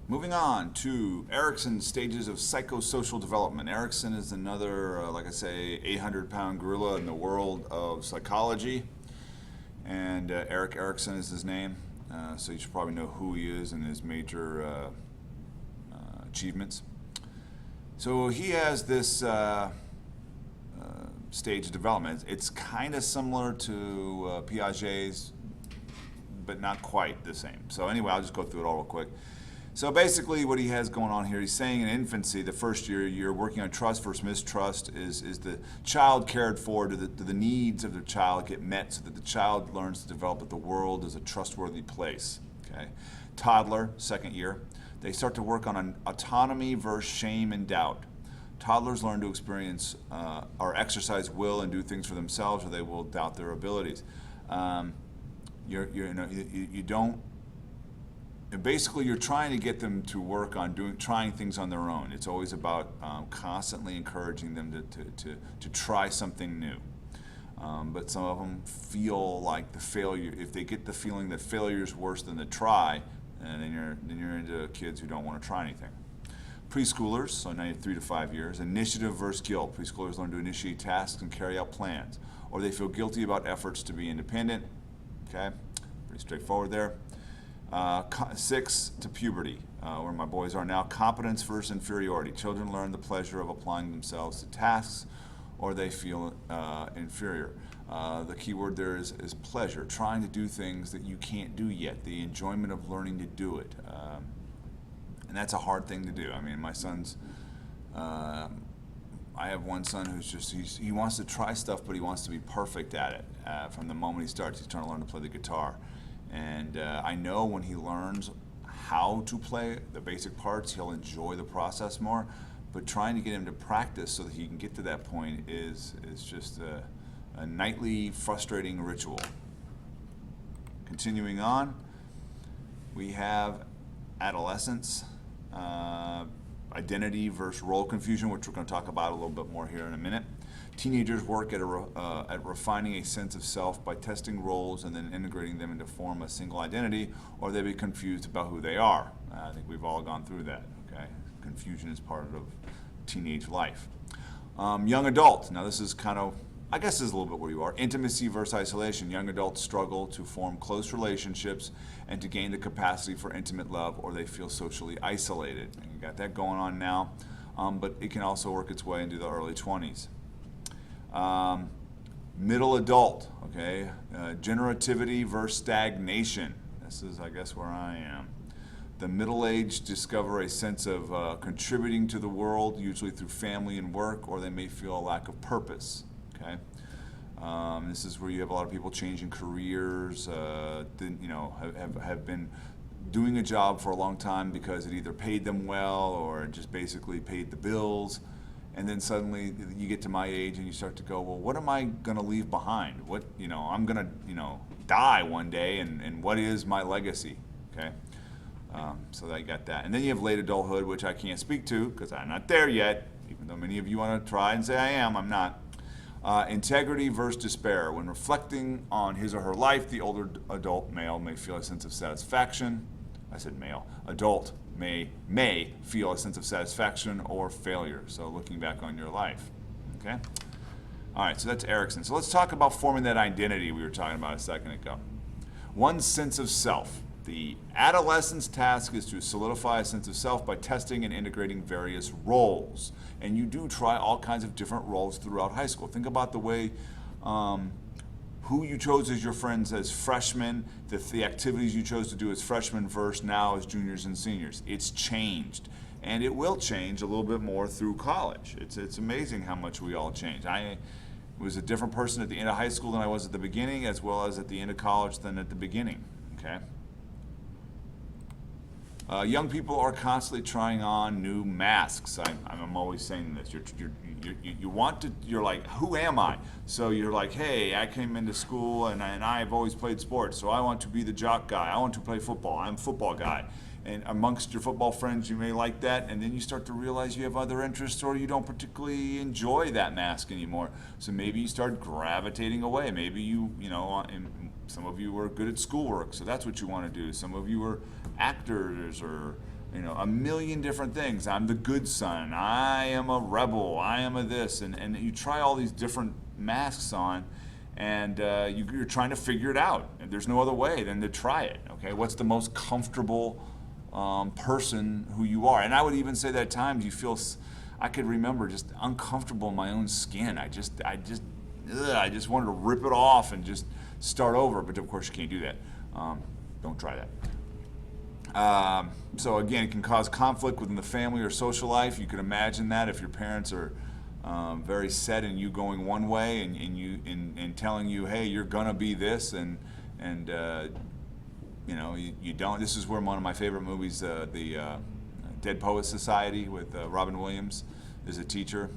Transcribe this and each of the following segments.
Moving on to Erikson's stages of psychosocial development. Erikson is another, like I say, 800-pound gorilla in the world of psychology. And Erik Erikson is his name. So you should probably know who he is and his major achievements. So he has this stage of development. It's kind of similar to Piaget's, but not quite the same. So anyway, I'll just go through it all real quick. So basically what he has going on here, he's saying in infancy, the first year, you're working on trust versus mistrust. Is the child cared for? Do the needs of the child get met so that the child learns to develop that the world is a trustworthy place? Okay. Toddler, second year, they start to work on an autonomy versus shame and doubt. Toddlers learn to experience or exercise will and do things for themselves, or they will doubt their abilities. You don't. Basically, you're trying to get them to work on trying things on their own. It's always about constantly encouraging them to try something new. But some of them feel like the failure. If they get the feeling that failure is worse than the try, then you're into kids who don't want to try anything. Preschoolers, so now you have 3 to 5 years. Initiative versus guilt. Preschoolers learn to initiate tasks and carry out plans, or they feel guilty about efforts to be independent. Okay, pretty straightforward there. 6 to puberty, where my boys are now. Competence versus inferiority. Children learn the pleasure of applying themselves to tasks, or they feel inferior. The key word there is pleasure, trying to do things that you can't do yet, the enjoyment of learning to do it. And that's a hard thing to do. I mean, my son's, I have one son who's he wants to try stuff, but he wants to be perfect at it. From the moment he starts, he's trying to learn to play the guitar. And I know when he learns how to play the basic parts, he'll enjoy the process more. But trying to get him to practice so that he can get to that point is just a nightly frustrating ritual. Continuing on, we have adolescence, identity versus role confusion, which we're going to talk about a little bit more here in a minute. Teenagers work at refining a sense of self by testing roles and then integrating them into form a single identity, or they be confused about who they are. I think we've all gone through that. Okay, confusion is part of teenage life. Young adult. Now this is kind of, I guess, this is a little bit where you are. Intimacy versus isolation. Young adults struggle to form close relationships and to gain the capacity for intimate love, or they feel socially isolated. And you got that going on now, but it can also work its way into the early 20s. Middle adult, okay, generativity versus stagnation. This is, I guess, where I am. The middle-aged discover a sense of contributing to the world, usually through family and work, or they may feel a lack of purpose, okay? This is where you have a lot of people changing careers, have been doing a job for a long time because it either paid them well or just basically paid the bills. And then suddenly you get to my age and you start to go, well, what am I going to leave behind? What, I'm going to, die one day, and what is my legacy? Okay. So I got that. And then you have late adulthood, which I can't speak to because I'm not there yet, even though many of you want to try and say I am, I'm not. Integrity versus despair. When reflecting on his or her life, the older adult male may feel a sense of satisfaction. I said male. Adult may feel a sense of satisfaction or failure. So looking back on your life. Okay? All right, so that's Erikson. So let's talk about forming that identity we were talking about a second ago. One's sense of self. The adolescent's task is to solidify a sense of self by testing and integrating various roles. And you do try all kinds of different roles throughout high school. Think about the way who you chose as your friends as freshmen, the activities you chose to do as freshmen versus now as juniors and seniors. It's changed. And it will change a little bit more through college. It's amazing how much we all change. I was a different person at the end of high school than I was at the beginning, as well as at the end of college than at the beginning. Okay? Young people are constantly trying on new masks. I'm always saying this. You're like, who am I? So you're like, hey, I came into school and I've always played sports, so I want to be the jock guy. I want to play football. I'm a football guy. And amongst your football friends, you may like that, and then you start to realize you have other interests, or you don't particularly enjoy that mask anymore. So maybe you start gravitating away. Maybe some of you were good at schoolwork, so that's what you want to do. Some of you are actors or You know, a million different things. I'm the good son. I am a rebel. I am a this. And you try all these different masks on, and you're trying to figure it out. And there's no other way than to try it. Okay, what's the most comfortable person who you are? And I would even say that at times you feel, I could remember just uncomfortable in my own skin. I just wanted to rip it off and just start over. But of course you can't do that. Don't try that. So again, it can cause conflict within the family or social life. You can imagine that if your parents are very set in you going one way and telling you, hey, you're gonna be this, and you know, you don't. This is where one of my favorite movies, the Dead Poets Society with Robin Williams, is a teacher.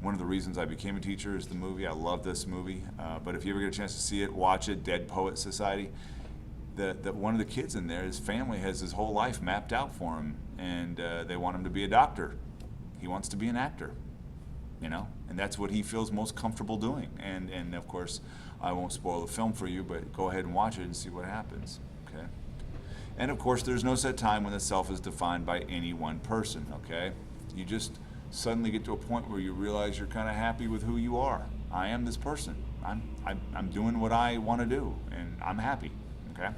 One of the reasons I became a teacher is the movie. I love this movie. But if you ever get a chance to see it, watch it, Dead Poets Society. One of the kids in there, his family has his whole life mapped out for him, and they want him to be a doctor. He wants to be an actor, you know, and that's what he feels most comfortable doing. And of course, I won't spoil the film for you, but go ahead and watch it and see what happens, okay? And of course, there's no set time when the self is defined by any one person, okay? You just suddenly get to a point where you realize you're kind of happy with who you are. I am this person. I'm doing what I want to do, and I'm happy, okay?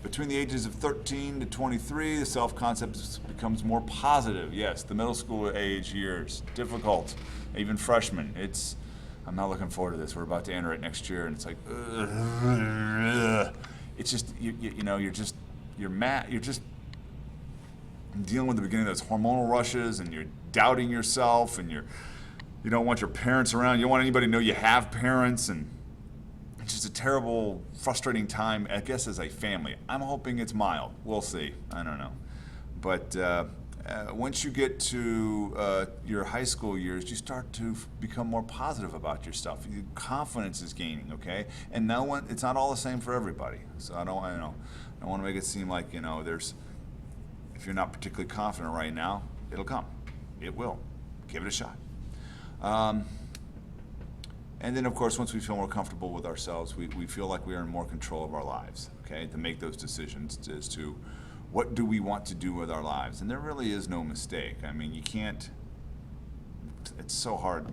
Between the ages of 13 to 23, the self-concept becomes more positive. Yes, the middle school age years, difficult, even freshmen. I'm not looking forward to this. We're about to enter it next year, and it's like, it's just, you know, you're just dealing with the beginning of those hormonal rushes, and you're doubting yourself, and you don't want your parents around. You don't want anybody to know you have parents, and it's just a terrible, frustrating time, I guess, as a family. I'm hoping it's mild. We'll see. I don't know. But once you get to your high school years, you start to become more positive about yourself. Your confidence is gaining, okay? And it's not all the same for everybody. So I don't want to make it seem like, you know, if you're not particularly confident right now, it'll come. It will. Give it a shot. And then, of course, once we feel more comfortable with ourselves, we feel like we are in more control of our lives, okay, to make those decisions as to what do we want to do with our lives. And there really is no mistake. I mean, you can't, it's so hard.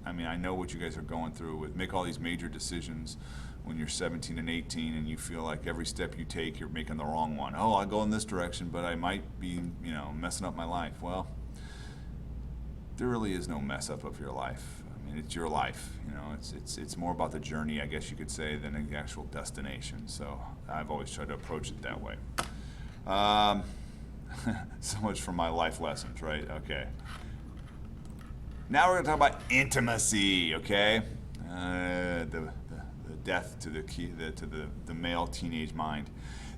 I know what you guys are going through with make all these major decisions when you're 17 and 18 and you feel like every step you take, you're making the wrong one. Oh, I'll go in this direction, but I might be, you know, messing up my life. Well, there really is no mess up of your life. It's your life, you know. It's more about the journey, I guess you could say, than the actual destination. So I've always tried to approach it that way. So much for my life lessons, right? Okay. Now we're going to talk about intimacy, okay? The death to the male teenage mind.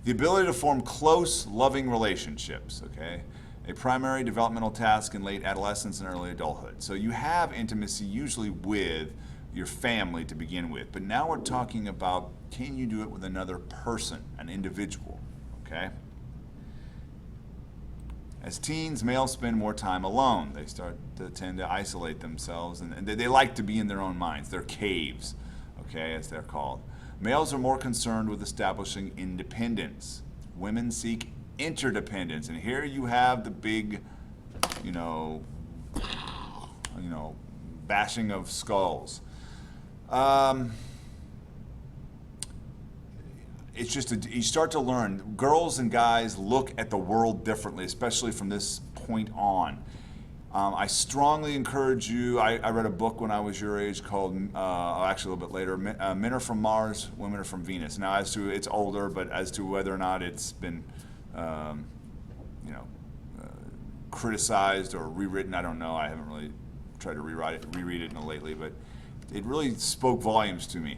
The ability to form close, loving relationships, okay? A primary developmental task in late adolescence and early adulthood. So you have intimacy usually with your family to begin with, but now we're talking about, can you do it with another person, an individual, okay? As teens, males spend more time alone. They start to tend to isolate themselves, and they like to be in their own minds. They're caves, okay, as they're called. Males are more concerned with establishing independence. Women seek interdependence, and here you have the big, you know, bashing of skulls. It's just you start to learn. Girls and guys look at the world differently, especially from this point on. I strongly encourage you. I read a book when I was your age called, actually a little bit later, Men Are From Mars, Women Are From Venus. Now, as to it's older, but as to whether or not it's been criticized or rewritten, I don't know. I haven't really tried to reread it lately, but it really spoke volumes to me.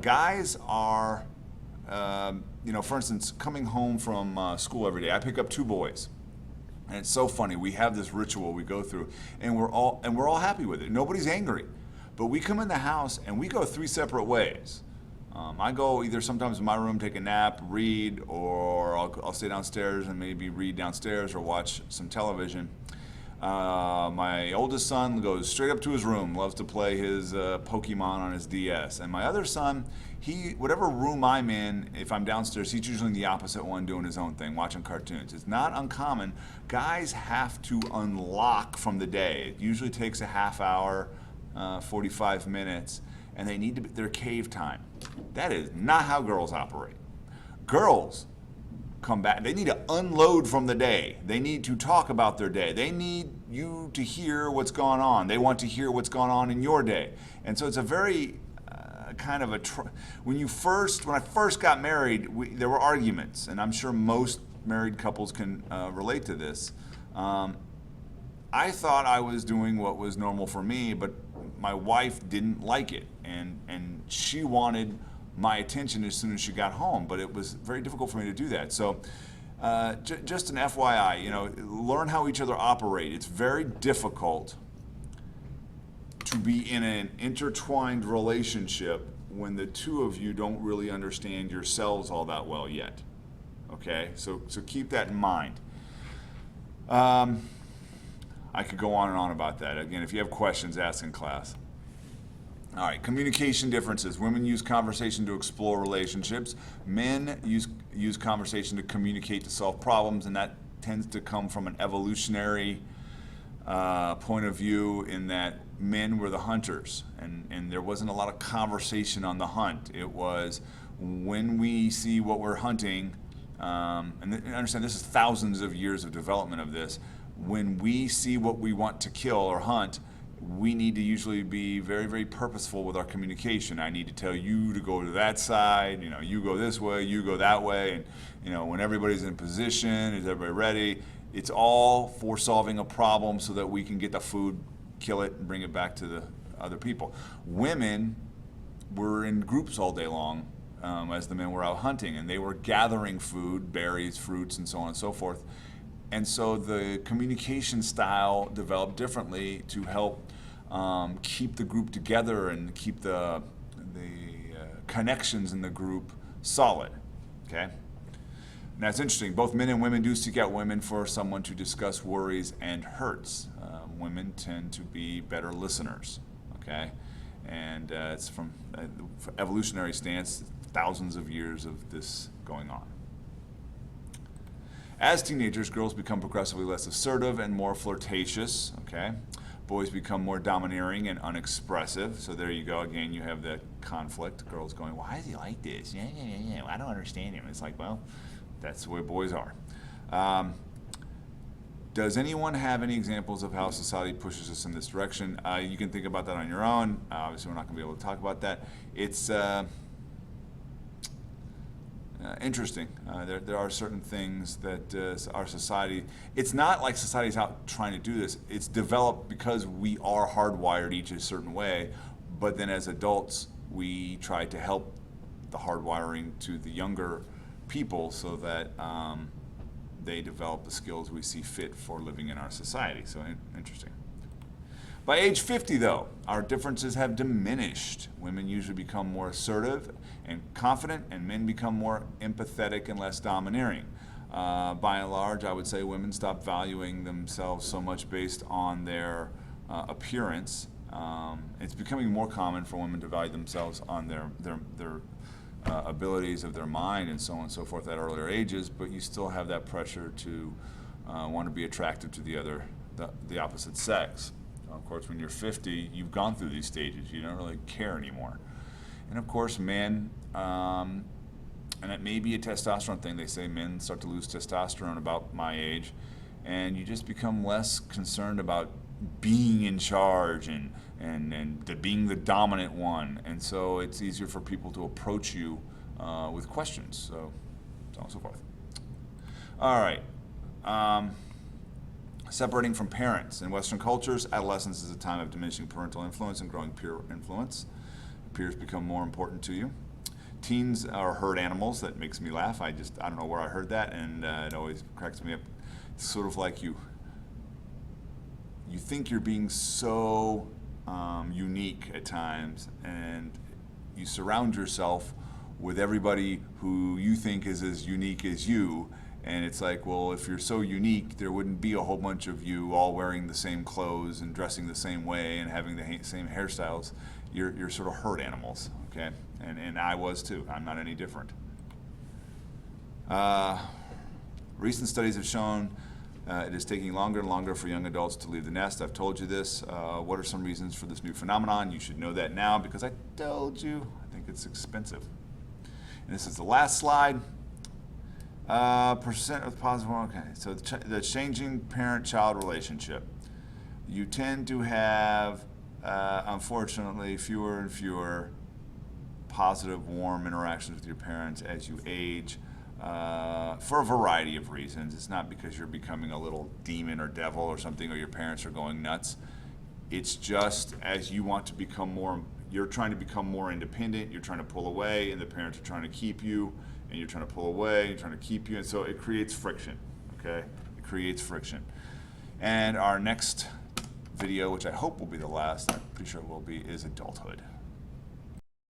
Guys are, for instance, coming home from school every day. I pick up 2 boys, and it's so funny. We have this ritual we go through, and we're all happy with it. Nobody's angry, but we come in the house and we go 3 separate ways. I go either sometimes in my room, take a nap, read, or I'll stay downstairs and maybe read downstairs or watch some television. My oldest son goes straight up to his room, loves to play his Pokemon on his DS. And my other son, whatever room I'm in, if I'm downstairs, he's usually in the opposite one doing his own thing, watching cartoons. It's not uncommon. Guys have to unlock from the day. It usually takes a half hour, 45 minutes, and they need their cave time. That is not how girls operate. Girls come back. They need to unload from the day. They need to talk about their day. They need you to hear what's gone on. They want to hear what's gone on in your day. And so it's a very kind of when I first got married, there were arguments, and I'm sure most married couples can relate to this. I thought I was doing what was normal for me, but my wife didn't like it, and she wanted my attention as soon as she got home, but it was very difficult for me to do that. So just an FYI, learn how each other operate. It's very difficult to be in an intertwined relationship when the two of you don't really understand yourselves all that well yet. Okay, so keep that in mind. I could go on and on about that. Again, if you have questions, ask in class. All right, communication differences. Women use conversation to explore relationships. Men use conversation to communicate to solve problems, and that tends to come from an evolutionary point of view, in that men were the hunters, and there wasn't a lot of conversation on the hunt. It was when we see what we're hunting, and understand this is thousands of years of development of this. When we see what we want to kill or hunt, we need to usually be very, very purposeful with our communication. I need to tell you to go to that side, you go this way, you go that way, and when everybody's in position, is everybody ready? It's all for solving a problem so that we can get the food, kill it, and bring it back to the other people. Women were in groups all day long as the men were out hunting, and they were gathering food, berries, fruits, and so on and so forth. And so the communication style developed differently to help keep the group together and keep the connections in the group solid, okay? Now it's interesting, both men and women do seek out women for someone to discuss worries and hurts. Women tend to be better listeners, okay? And it's from evolutionary stance, thousands of years of this going on. As teenagers, girls become progressively less assertive and more flirtatious, okay? Boys become more domineering and unexpressive. So there you go, again, you have that conflict. Girls going, why is he like this? Yeah, I don't understand him. It's like, well, that's the way boys are. Does anyone have any examples of how society pushes us in this direction? You can think about that on your own. Obviously, we're not going to be able to talk about that. It's interesting. There are certain things that our society, it's not like society's out trying to do this. It's developed because we are hardwired each a certain way, but then as adults, we try to help the hardwiring to the younger people so that they develop the skills we see fit for living in our society. So interesting. By age 50, though, our differences have diminished. Women usually become more assertive and confident, and men become more empathetic and less domineering. By and large, I would say women stop valuing themselves so much based on their appearance. It's becoming more common for women to value themselves on their abilities of their mind and so on and so forth at earlier ages, but you still have that pressure to want to be attractive to the opposite sex. Of course, when you're 50, you've gone through these stages. You don't really care anymore. And of course, men, and it may be a testosterone thing. They say men start to lose testosterone about my age, and you just become less concerned about being in charge and being the dominant one. And so it's easier for people to approach you with questions, so on and so forth. All right. Separating from parents. In Western cultures, adolescence is a time of diminishing parental influence and growing peer influence. Peers become more important to you. Teens are herd animals. That makes me laugh. I don't know where I heard that, and it always cracks me up. It's sort of like you think you're being so unique at times, and you surround yourself with everybody who you think is as unique as you. And it's like, well, if you're so unique, there wouldn't be a whole bunch of you all wearing the same clothes and dressing the same way and having the same hairstyles. You're sort of herd animals, okay? and I was too. I'm not any different. Recent studies have shown it is taking longer and longer for young adults to leave the nest. I've told you this. What are some reasons for this new phenomenon? You should know that now because I told you. I think it's expensive. And this is the last slide. Percent of positive, okay. So the changing parent-child relationship. You tend to have, unfortunately, fewer and fewer positive, warm interactions with your parents as you age. For a variety of reasons. It's not because you're becoming a little demon or devil or something, or your parents are going nuts. It's just as you want to become more, you're trying to become more independent, you're trying to pull away, and the parents are trying to keep you, and you're trying to pull away, you're trying to keep you, and so it creates friction, okay? It creates friction. And our next video, which I hope will be the last, I'm pretty sure it will be, is adulthood.